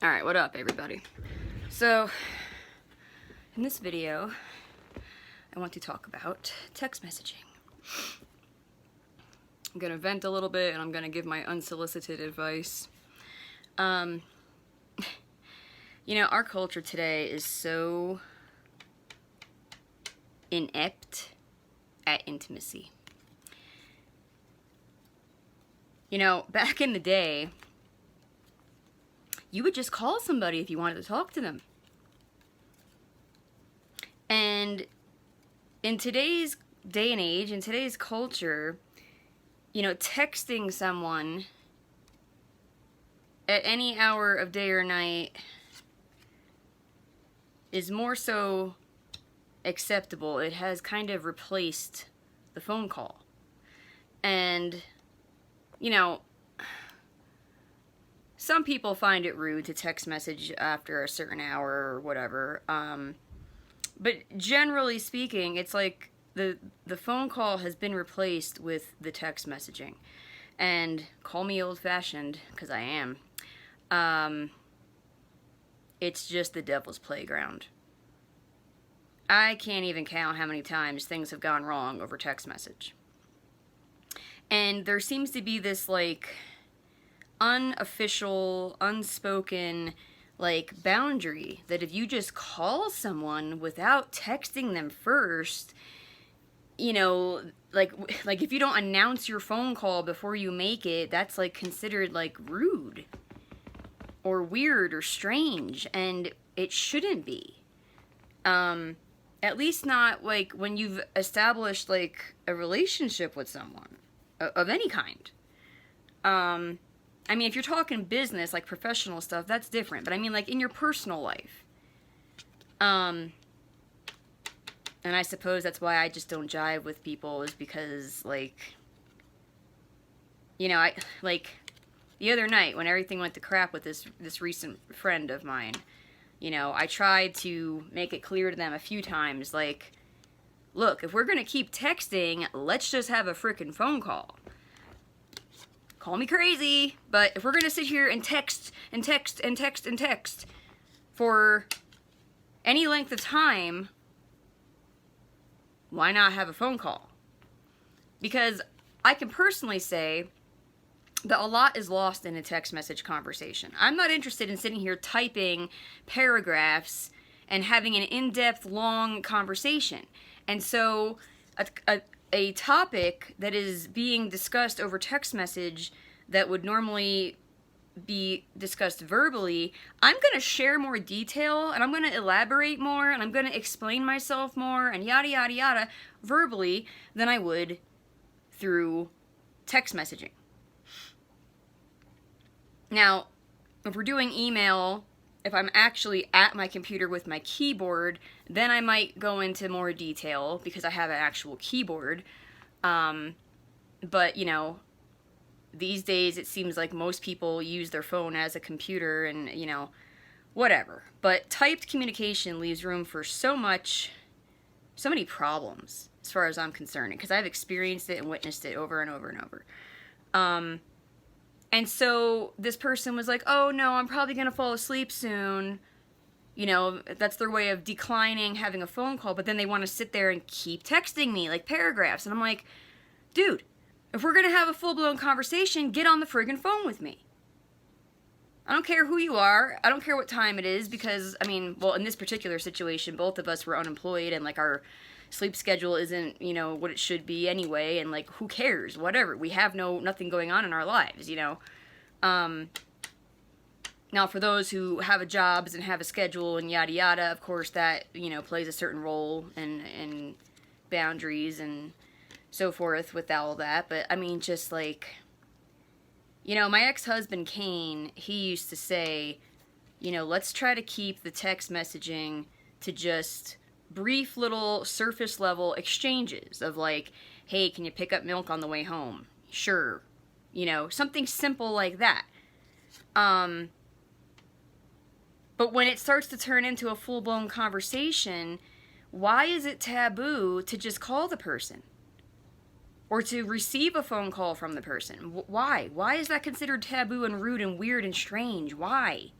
Alright, what up, everybody? So, in this video, I want to talk about text messaging. I'm gonna vent a little bit, and I'm gonna give my unsolicited advice. You know, our culture today is so inept at intimacy. You know, back in the day, you would just call somebody if you wanted to talk to them. And in today's day and age, in today's culture, you know, texting someone at any hour of day or night is more so acceptable. It has kind of replaced the phone call. And, you know, some people find it rude to text message after a certain hour or whatever. But generally speaking, it's like the phone call has been replaced with the text messaging. And call me old-fashioned, because I am. It's just the devil's playground. I can't even count how many times things have gone wrong over text message. And there seems to be this, like, unofficial, unspoken, like, boundary that if you just call someone without texting them first, you know, like if you don't announce your phone call before you make it, that's, like, considered, like, rude or weird or strange, and it shouldn't be. At least not, like, when you've established, like, a relationship with someone of any kind. I mean, if you're talking business, like professional stuff, that's different. But I mean, like, in your personal life. And I suppose that's why I just don't jive with people, is because, like, you know, the other night when everything went to crap with this recent friend of mine, you know, I tried to make it clear to them a few times, like, look, if we're gonna keep texting, let's just have a frickin' phone call. Call me crazy, but if we're gonna sit here and text and text and text and text for any length of time, why not have a phone call? Because I can personally say that a lot is lost in a text message conversation. I'm not interested in sitting here typing paragraphs and having an in-depth, long conversation. And so a topic that is being discussed over text message that would normally be discussed verbally, I'm going to share more detail, and I'm going to elaborate more, and I'm going to explain myself more, and yada yada yada, verbally, than I would through text messaging. Now, if we're doing email, if I'm actually at my computer with my keyboard, then I might go into more detail because I have an actual keyboard. But, you know, these days it seems like most people use their phone as a computer and, you know, whatever. But typed communication leaves room for so many problems as far as I'm concerned, because I've experienced it and witnessed it over and over and over. And so this person was like, oh no, I'm probably going to fall asleep soon. You know, that's their way of declining having a phone call, but then they want to sit there and keep texting me, like, paragraphs. And I'm like, dude, if we're going to have a full-blown conversation, get on the friggin' phone with me. I don't care who you are. I don't care what time it is, because, I mean, well, in this particular situation, both of us were unemployed, and, like, our sleep schedule isn't, you know, what it should be anyway, and, like, who cares? Whatever. We have nothing going on in our lives, you know? Now, for those who have jobs and have a schedule and yada yada, of course that, you know, plays a certain role in boundaries and so forth with all that. But, I mean, just, like, you know, my ex-husband, Kane, he used to say, you know, let's try to keep the text messaging to just brief little surface level exchanges of, like, hey, can you pick up milk on the way home? Sure. You know, something simple like that. But when it starts to turn into a full-blown conversation, why is it taboo to just call the person? Or to receive a phone call from the person? Why? Why is that considered taboo and rude and weird and strange? Why?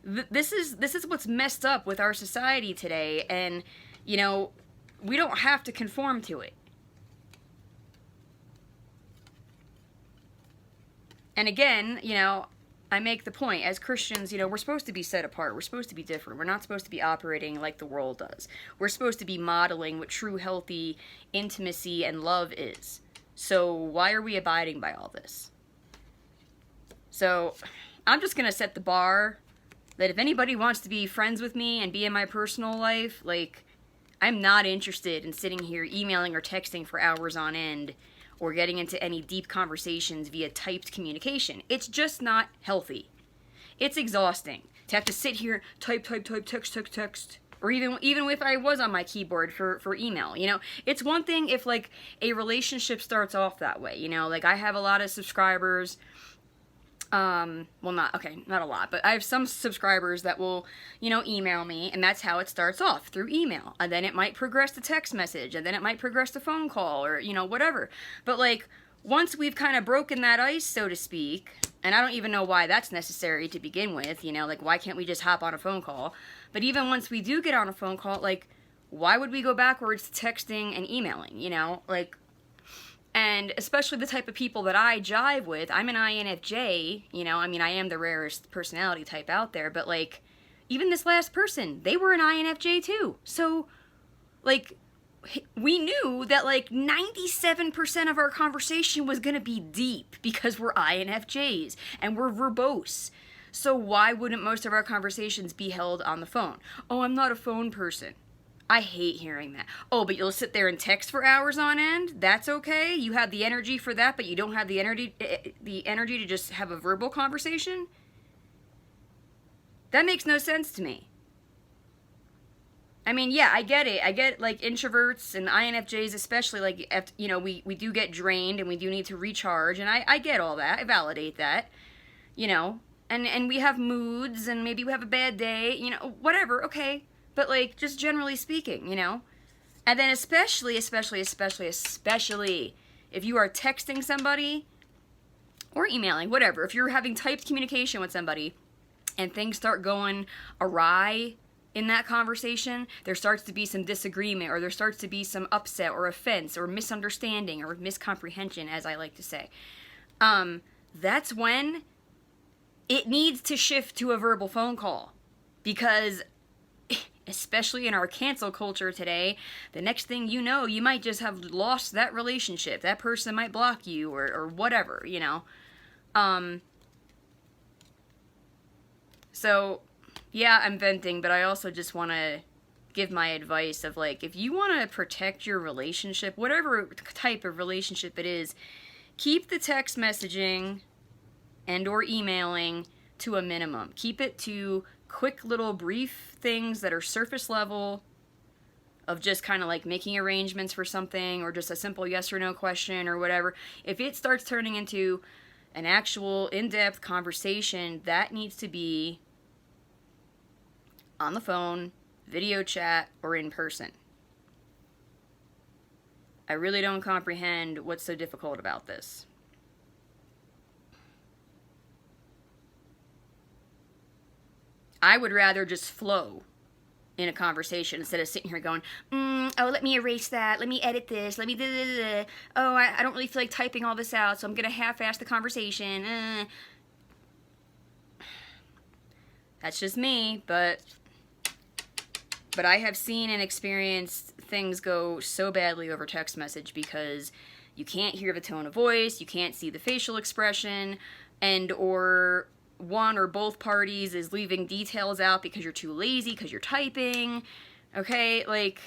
this is what's messed up with our society today, and you know, we don't have to conform to it. And again, you know, I make the point, as Christians, you know, we're supposed to be set apart. We're supposed to be different. We're not supposed to be operating like the world does. We're supposed to be modeling what true, healthy intimacy and love is. So why are we abiding by all this? So I'm just going to set the bar that if anybody wants to be friends with me and be in my personal life, like, I'm not interested in sitting here emailing or texting for hours on end or getting into any deep conversations via typed communication. It's just not healthy. It's exhausting to have to sit here, type, text. Or even if I was on my keyboard for email, you know. It's one thing if, like, a relationship starts off that way, you know. Like, I have a lot of subscribers, well, not a lot, but I have some subscribers that will, you know, email me, and that's how it starts off, through email. And then it might progress to text message, and then it might progress to phone call, or, you know, whatever. But, like, once we've kind of broken that ice, so to speak, and I don't even know why that's necessary to begin with, you know, like, why can't we just hop on a phone call? But even once we do get on a phone call, like, why would we go backwards to texting and emailing, you know? Like, and especially the type of people that I jive with, I'm an INFJ, you know, I mean, I am the rarest personality type out there, but, like, even this last person, they were an INFJ too. So, like, we knew that, like, 97% of our conversation was going to be deep because we're INFJs and we're verbose. So why wouldn't most of our conversations be held on the phone? Oh, I'm not a phone person. I hate hearing that. Oh, but you'll sit there and text for hours on end? That's okay? You have the energy for that, but you don't have the energy to just have a verbal conversation? That makes no sense to me. I mean, yeah, I get it. I get, like, introverts and INFJs especially, like, you know, we do get drained and we do need to recharge, and I get all that. I validate that, you know. And we have moods, and maybe we have a bad day, you know, whatever, okay. But, like, just generally speaking, you know? And then especially, if you are texting somebody or emailing, whatever, if you're having typed communication with somebody and things start going awry in that conversation, there starts to be some disagreement, or there starts to be some upset or offense or misunderstanding or miscomprehension, as I like to say, that's when it needs to shift to a verbal phone call. Because especially in our cancel culture today, the next thing you know, you might just have lost that relationship. That person might block you or whatever, you know. So, yeah, I'm venting, but I also just want to give my advice of, like, if you want to protect your relationship, whatever type of relationship it is, keep the text messaging and or emailing to a minimum. Keep it to quick little brief things that are surface level of just kind of like making arrangements for something, or just a simple yes or no question or whatever. If it starts turning into an actual in-depth conversation, that needs to be on the phone, video chat, or in person. I really don't comprehend what's so difficult about this. I would rather just flow in a conversation instead of sitting here going, oh, let me erase that, let me edit this, let me oh, I don't really feel like typing all this out, so I'm going to half-ass the conversation. That's just me, but I have seen and experienced things go so badly over text message because you can't hear the tone of voice, you can't see the facial expression, and or one or both parties is leaving details out because you're too lazy, because you're typing, okay? Like,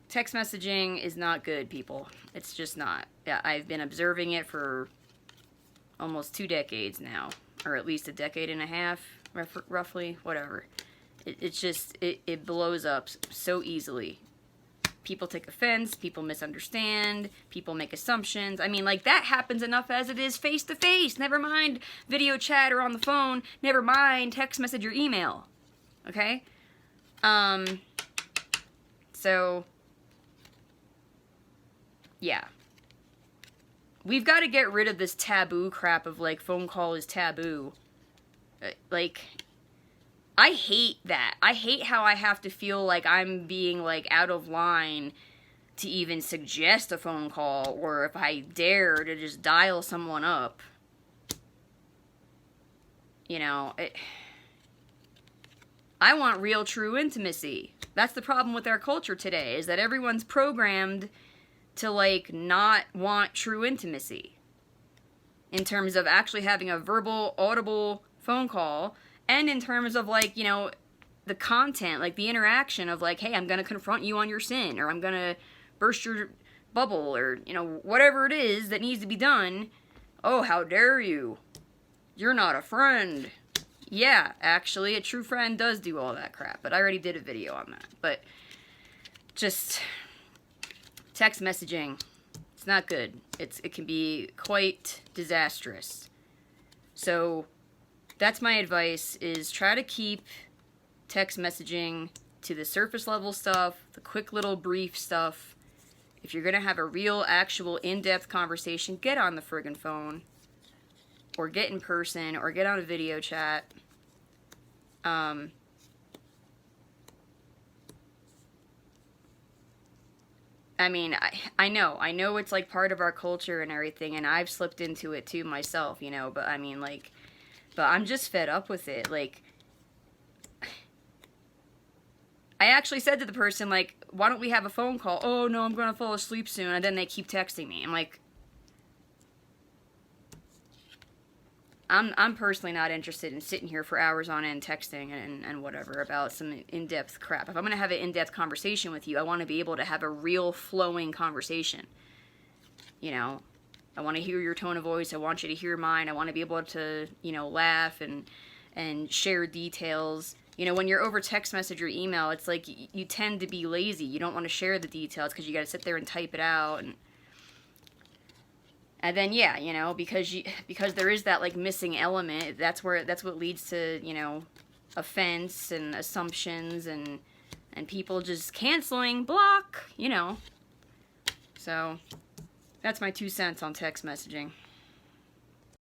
text messaging is not good, people. It's just not. Yeah, I've been observing it for almost 2 decades now, or at least a decade and a half, roughly, whatever. It's just, it blows up so easily. People take offense, people misunderstand, people make assumptions. I mean, like, that happens enough as it is face-to-face. Never mind video chat or on the phone. Never mind text message or email. Okay? So, yeah. We've got to get rid of this taboo crap of, like, phone call is taboo. Like, I hate that. I hate how I have to feel like I'm being, like, out of line to even suggest a phone call, or if I dare to just dial someone up. You know, I want real, true intimacy. That's the problem with our culture today, is that everyone's programmed to, like, not want true intimacy. In terms of actually having a verbal, audible phone call, and in terms of, like, you know, the content, like, the interaction of, like, hey, I'm gonna confront you on your sin, or I'm gonna burst your bubble, or, you know, whatever it is that needs to be done. Oh, how dare you? You're not a friend. Yeah, actually, a true friend does do all that crap, but I already did a video on that. But just text messaging, it's not good. It can be quite disastrous. So that's my advice, is try to keep text messaging to the surface level stuff, the quick little brief stuff. If you're going to have a real, actual, in-depth conversation, get on the friggin' phone. Or get in person, or get on a video chat. I mean, I know it's, like, part of our culture and everything, and I've slipped into it too myself, you know, but I mean, like, but I'm just fed up with it. Like, I actually said to the person, like, why don't we have a phone call? Oh, no, I'm gonna fall asleep soon, and then they keep texting me. I'm like, I'm personally not interested in sitting here for hours on end texting and whatever about some in-depth crap. If I'm going to have an in-depth conversation with you, I want to be able to have a real flowing conversation. You know, I want to hear your tone of voice. I want you to hear mine. I want to be able to, you know, laugh and share details. You know, when you're over text message or email, it's like you tend to be lazy. You don't want to share the details because you got to sit there and type it out. And then, yeah, you know, because there is that, like, missing element, that's what leads to, you know, offense and assumptions and people just canceling, block, you know. So, that's my 2 cents on text messaging.